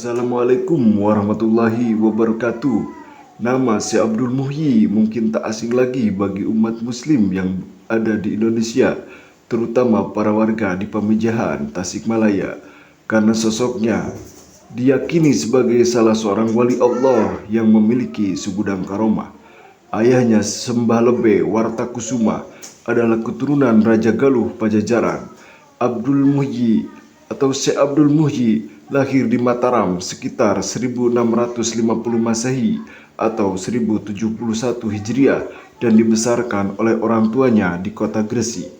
Assalamualaikum warahmatullahi wabarakatuh. Nama saya Abdul Muhyi mungkin tak asing lagi bagi umat muslim yang ada di Indonesia, terutama para warga di Pamijahan, Tasikmalaya, karena sosoknya diyakini sebagai salah seorang wali Allah yang memiliki segudang karomah. Ayahnya Sembah Lebe Wartakusuma adalah keturunan Raja Galuh Pajajaran. Abdul Muhyi atau Syekh Abdul Muhyi lahir di Mataram sekitar 1650 Masehi atau 1071 Hijriah dan dibesarkan oleh orang tuanya di kota Gresik.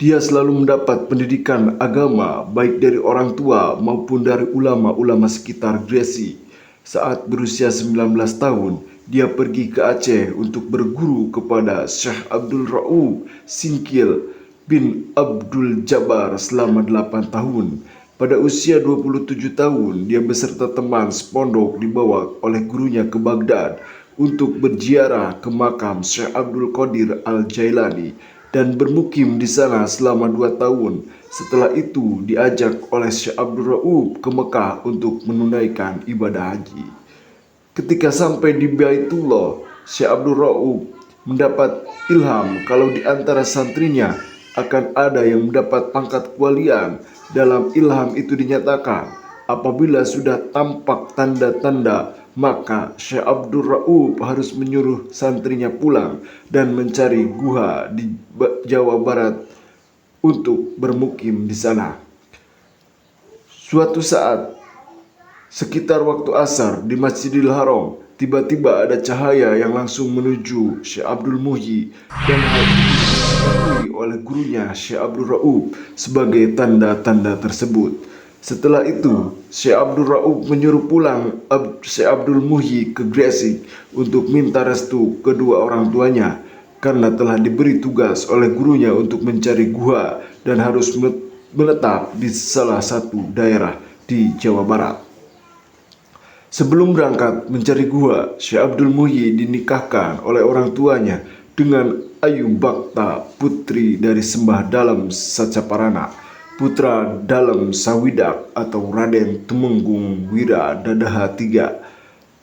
Dia selalu mendapat pendidikan agama baik dari orang tua maupun dari ulama-ulama sekitar Gresik. Saat berusia 19 tahun, dia pergi ke Aceh untuk berguru kepada Syekh Abdul Rauf Singkil bin Abdul Jabbar selama 8 tahun. Pada usia 27 tahun, dia beserta teman sepondok dibawa oleh gurunya ke Baghdad untuk berziarah ke makam Syekh Abdul Qadir Al-Jailani dan bermukim di sana selama 2 tahun. Setelah itu diajak oleh Syekh Abdul Rauf ke Mekah untuk menunaikan ibadah haji. Ketika sampai di Baitullah, Syekh Abdul Rauf mendapat ilham kalau di antara santrinya akan ada yang mendapat pangkat kewalian. Dalam ilham itu dinyatakan, apabila sudah tampak tanda-tanda, maka Syekh Abdul Rauf harus menyuruh santrinya pulang dan mencari gua di Jawa Barat untuk bermukim di sana. Suatu saat, sekitar waktu asar di Masjidil Haram, tiba-tiba ada cahaya yang langsung menuju Syekh Abdul Muhyi dan hal itu diketahui oleh gurunya Syekh Abdul Rauf sebagai tanda-tanda tersebut. Setelah itu, Syekh Abdul Rauf menyuruh pulang Syekh Abdul Muhyi ke Gresik untuk minta restu kedua orang tuanya karena telah diberi tugas oleh gurunya untuk mencari gua dan harus menetap di salah satu daerah di Jawa Barat. Sebelum berangkat mencari gua, Syekh Abdul Muhyi dinikahkan oleh orang tuanya dengan Ayu Bakta, putri dari Sembah Dalem Sacaparana, putra Dalem Sawidak atau Raden Tumenggung Wira Dadaha III.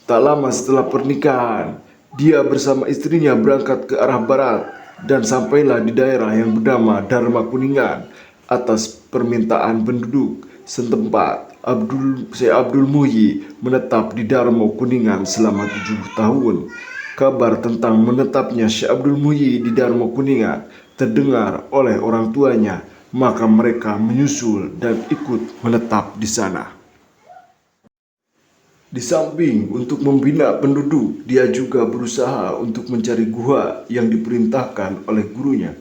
Tak lama setelah pernikahan, dia bersama istrinya berangkat ke arah barat dan sampailah di daerah yang bernama Dharma Kuningan. Atas permintaan penduduk setempat, Syekh Abdul Muhyi menetap di Dharma Kuningan selama 7 tahun. Kabar tentang menetapnya Syekh Abdul Muhyi di Dharma Kuningan terdengar oleh orang tuanya, maka mereka menyusul dan ikut menetap di sana. Di samping untuk membina penduduk, dia juga berusaha untuk mencari gua yang diperintahkan oleh gurunya.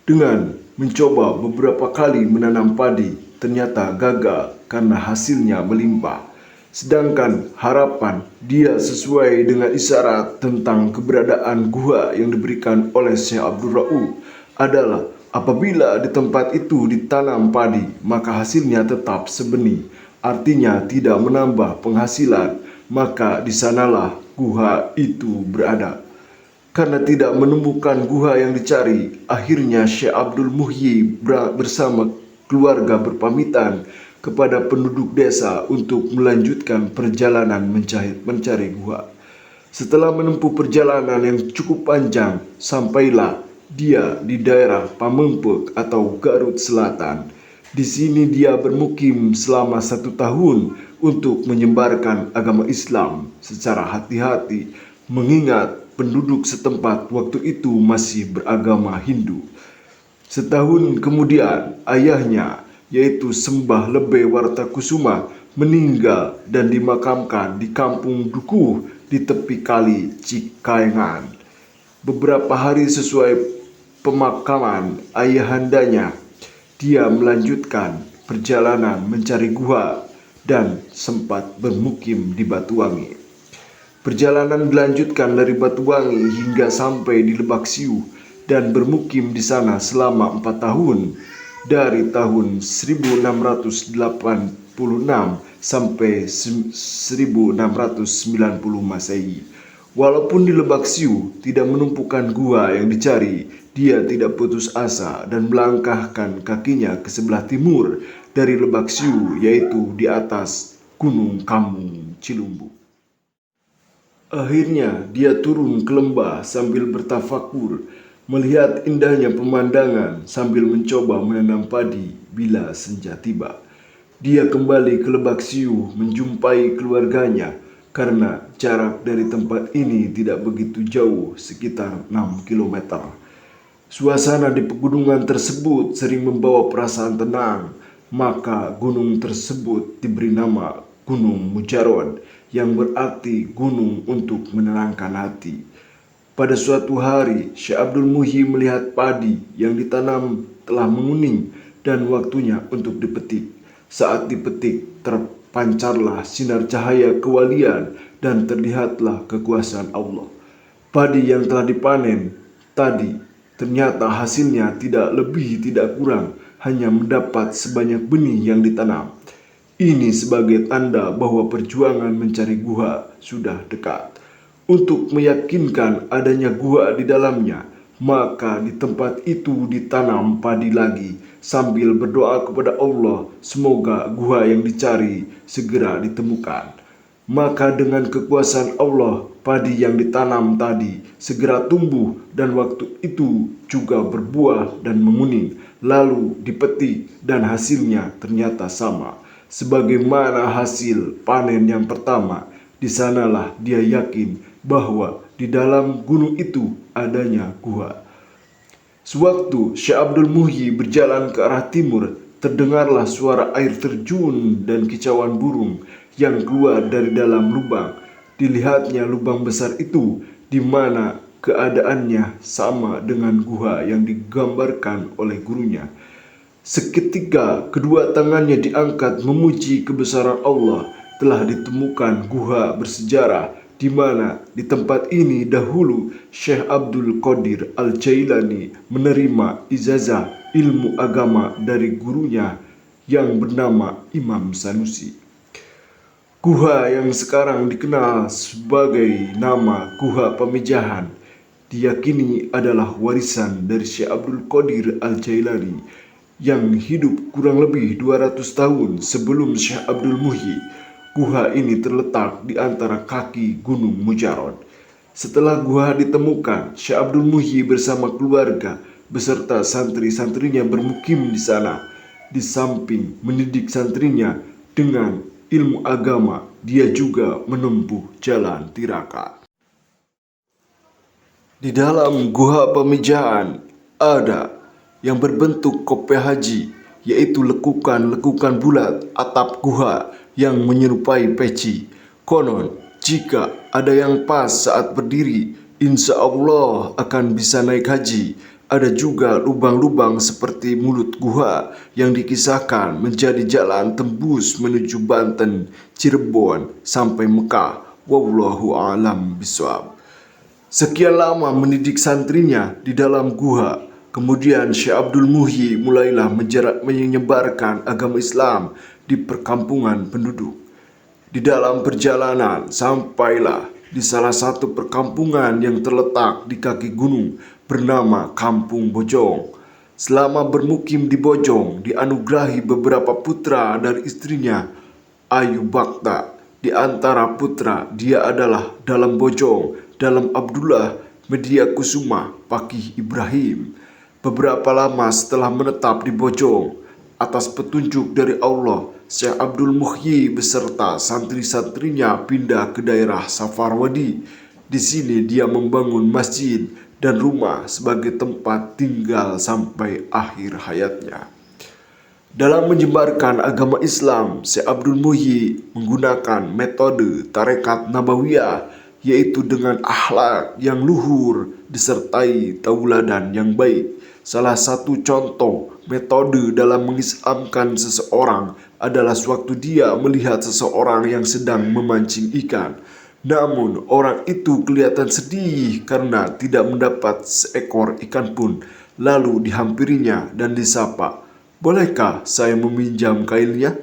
Dengan mencoba beberapa kali menanam padi, ternyata gagal karena hasilnya melimpah. Sedangkan harapan dia sesuai dengan isyarat tentang keberadaan gua yang diberikan oleh Syekh Abdul Rauf adalah apabila di tempat itu ditanam padi, maka hasilnya tetap sebenih, artinya tidak menambah penghasilan, maka di sanalah gua itu berada. Karena tidak menemukan gua yang dicari, akhirnya Syekh Abdul Muhyi bersama keluarga berpamitan kepada penduduk desa untuk melanjutkan perjalanan mencari gua. Setelah menempuh perjalanan yang cukup panjang, sampailah dia di daerah Pamengpek atau Garut Selatan. Di sini dia bermukim selama 1 tahun untuk menyebarkan agama Islam secara hati-hati, mengingat penduduk setempat waktu itu masih beragama Hindu. Setahun kemudian, ayahnya yaitu Sembah Lebe Wartakusuma meninggal dan dimakamkan di kampung Dukuh di tepi kali Cikaengan. Beberapa hari sesuai pemakaman ayahandanya, dia melanjutkan perjalanan mencari gua dan sempat bermukim di Batuwangi. Perjalanan dilanjutkan dari Batuwangi hingga sampai di Lebak Siu dan bermukim di sana selama 4 tahun, dari tahun 1686 sampai 1690 Masehi. Walaupun di Lebak Siu tidak menumpukan gua yang dicari, dia tidak putus asa dan melangkahkan kakinya ke sebelah timur dari Lebak Siu, yaitu di atas Gunung Kamung Cilumbu. Akhirnya dia turun ke lembah sambil bertafakur, melihat indahnya pemandangan sambil mencoba menanam padi bila senja tiba. Dia kembali ke Lebak Siu menjumpai keluarganya karena jarak dari tempat ini tidak begitu jauh, sekitar 6 kilometer. Suasana di pegunungan tersebut sering membawa perasaan tenang, maka gunung tersebut diberi nama Gunung Mujarod, yang berarti gunung untuk menenangkan hati. Pada suatu hari, Syekh Abdul Muhyi melihat padi yang ditanam telah menguning dan waktunya untuk dipetik. Saat dipetik, terpancarlah sinar cahaya kewalian dan terlihatlah kekuasaan Allah. Padi yang telah dipanen tadi ternyata hasilnya tidak lebih tidak kurang, hanya mendapat sebanyak benih yang ditanam. Ini sebagai tanda bahwa perjuangan mencari gua sudah dekat. Untuk meyakinkan adanya gua di dalamnya, maka di tempat itu ditanam padi lagi sambil berdoa kepada Allah semoga gua yang dicari segera ditemukan. Maka dengan kekuasaan Allah, padi yang ditanam tadi segera tumbuh dan waktu itu juga berbuah dan menguning, lalu dipetik dan hasilnya ternyata sama sebagaimana hasil panen yang pertama. Di sanalah dia yakin bahwa di dalam gunung itu adanya gua. Sewaktu Syekh Abdul Muhyi berjalan ke arah timur, terdengarlah suara air terjun dan kicauan burung yang keluar dari dalam lubang. Dilihatnya lubang besar itu, di mana keadaannya sama dengan gua yang digambarkan oleh gurunya. Seketika kedua tangannya diangkat memuji kebesaran Allah. Telah ditemukan gua bersejarah di mana di tempat ini dahulu Syekh Abdul Qadir Al-Jailani menerima ijazah ilmu agama dari gurunya yang bernama Imam Sanusi. Gua yang sekarang dikenal sebagai nama Gua Pamijahan diyakini adalah warisan dari Syekh Abdul Qadir Al-Jailani yang hidup kurang lebih 200 tahun sebelum Syekh Abdul Muhyi. Gua ini terletak di antara kaki Gunung Mujarod. Setelah gua ditemukan, Syekh Abdul Muhyi bersama keluarga beserta santri-santrinya bermukim di sana. Di samping mendidik santrinya dengan ilmu agama, dia juga menempuh jalan tiraka. Di dalam Gua Pamijahan ada yang berbentuk kopi haji, yaitu lekukan-lekukan bulat atap gua yang menyerupai peci. Konon, jika ada yang pas saat berdiri, insya Allah akan bisa naik haji. Ada juga lubang-lubang seperti mulut gua yang dikisahkan menjadi jalan tembus menuju Banten, Cirebon, sampai Mekah. Wallahu a'lam bishawab. Sekian lama mendidik santrinya di dalam gua. Kemudian Syekh Abdul Muhyi mulailah menyebarkan agama Islam di perkampungan penduduk. Di dalam perjalanan sampailah di salah satu perkampungan yang terletak di kaki gunung bernama Kampung Bojong. Selama bermukim di Bojong, dianugerahi beberapa putra dari istrinya, Ayu Bakta. Di antara putra dia adalah Dalam Bojong, Dalam Abdullah, Media Kusuma, Pakih Ibrahim. Beberapa lama setelah menetap di Bojong, atas petunjuk dari Allah, Syekh Abdul Muhyi beserta santri-santrinya pindah ke daerah Safarwadi. Di sini dia membangun masjid dan rumah sebagai tempat tinggal sampai akhir hayatnya. Dalam menyebarkan agama Islam, Syekh Abdul Muhyi menggunakan metode tarekat nabawiyah, yaitu dengan akhlak yang luhur disertai tauladan yang baik. Salah satu contoh metode dalam mengislamkan seseorang adalah sewaktu dia melihat seseorang yang sedang memancing ikan. Namun orang itu kelihatan sedih karena tidak mendapat seekor ikan pun. Lalu dihampirinya dan disapa, "Bolehkah saya meminjam kailnya?"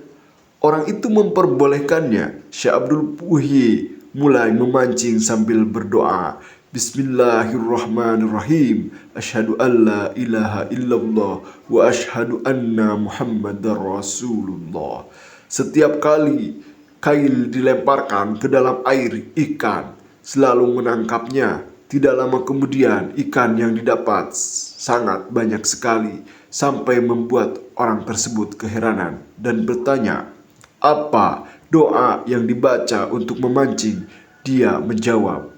Orang itu memperbolehkannya. Syekh Abdul Muhyi mulai memancing sambil berdoa, "Bismillahirrahmanirrahim. Asyhadu an la ilaha illallah wa asyhadu anna Muhammadar Rasulullah." Setiap kali kail dilemparkan ke dalam air ikan, selalu menangkapnya. Tidak lama kemudian ikan yang didapat sangat banyak sekali, sampai membuat orang tersebut keheranan dan bertanya, "Apa doa yang dibaca untuk memancing?" Dia menjawab,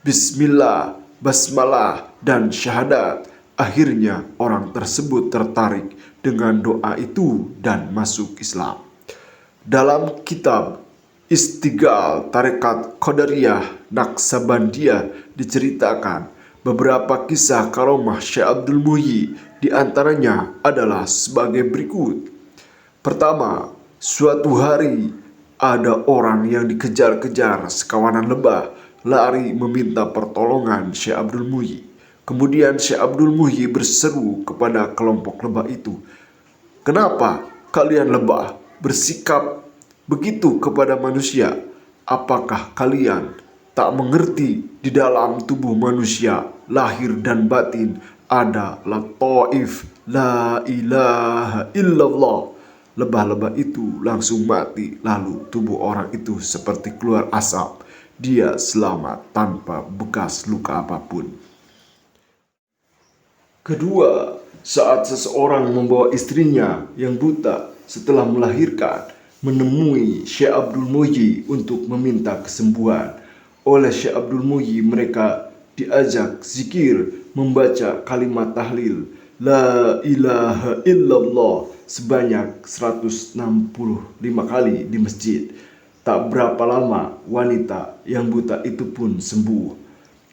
"Bismillah, basmalah, dan syahadat." Akhirnya orang tersebut tertarik dengan doa itu dan masuk Islam. Dalam kitab Istiqlal Tarekat Qadariyah Naqsabandiyah diceritakan beberapa kisah karomah Syekh Abdul Muhyi. Di antaranya adalah sebagai berikut. Pertama, suatu hari ada orang yang dikejar-kejar sekawanan lebah lari meminta pertolongan Syekh Abdul Muhyi. Kemudian Syekh Abdul Muhyi berseru kepada kelompok lebah itu, "Kenapa kalian lebah bersikap begitu kepada manusia? Apakah kalian tak mengerti di dalam tubuh manusia lahir dan batin ada lataif la ilaha illallah?" Lebah-lebah itu langsung mati, lalu tubuh orang itu seperti keluar asap. Dia selamat tanpa bekas luka apapun. Kedua, saat seseorang membawa istrinya yang buta setelah melahirkan menemui Syekh Abdul Muhyi untuk meminta kesembuhan. Oleh Syekh Abdul Muhyi mereka diajak zikir membaca kalimat tahlil la ilaha illallah sebanyak 165 kali di masjid. Tak berapa lama wanita yang buta itu pun sembuh.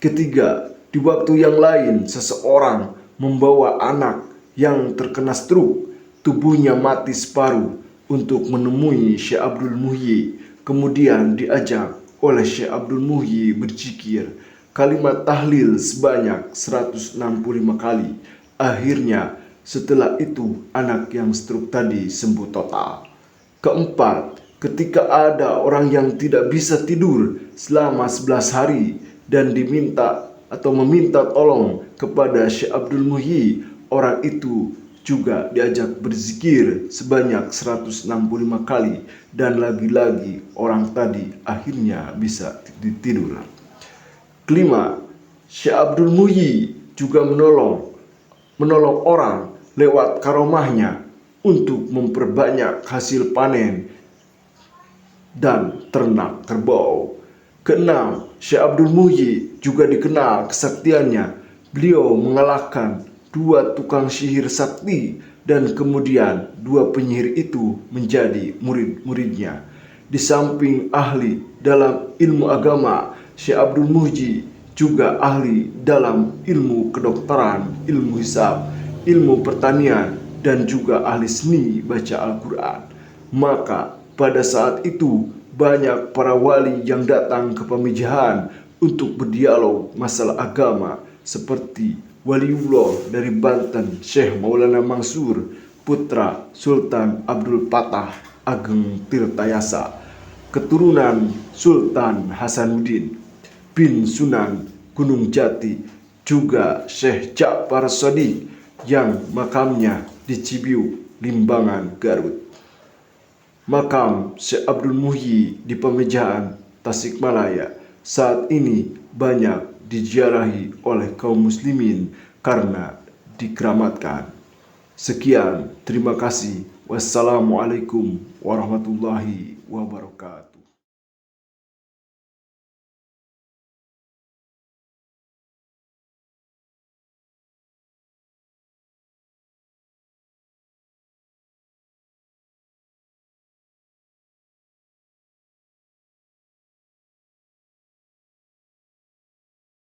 Ketiga, di waktu yang lain seseorang membawa anak yang terkena stroke, tubuhnya mati separuh, untuk menemui Syekh Abdul Muhyi. Kemudian diajak oleh Syekh Abdul Muhyi berzikir kalimat tahlil sebanyak 165 kali. Akhirnya setelah itu anak yang stroke tadi sembuh total. Keempat, ketika ada orang yang tidak bisa tidur selama 11 hari dan meminta tolong kepada Syekh Abdul Muhyi, orang itu juga diajak berzikir sebanyak 165 kali dan lagi-lagi orang tadi akhirnya bisa tidur. Kelima, Syekh Abdul Muhyi juga menolong orang lewat karomahnya untuk memperbanyak hasil panen dan ternak kerbau. Keenam, Syekh Abdul Muhyi juga dikenal kesaktiannya. Beliau mengalahkan 2 tukang sihir sakti dan kemudian 2 penyihir itu menjadi murid-muridnya. Di samping ahli dalam ilmu agama, Syekh Abdul Muhyi juga ahli dalam ilmu kedokteran, ilmu hisab, ilmu pertanian, dan juga ahli seni baca Al-Quran. Maka pada saat itu banyak para wali yang datang ke pemijahan untuk berdialog masalah agama, seperti Waliullah dari Banten Syekh Maulana Mansur, putra Sultan Abdul Patah Ageng Tirtayasa, keturunan Sultan Hasanuddin bin Sunan Gunung Jati, juga Syekh Ja'far Shadiq yang makamnya di Cibiu, Limbangan, Garut. Makam Syekh Abdul Muhyi di Pamijahan, Tasikmalaya saat ini banyak diziarahi oleh kaum muslimin karena dikeramatkan. Sekian, terima kasih. Wassalamualaikum warahmatullahi wabarakatuh.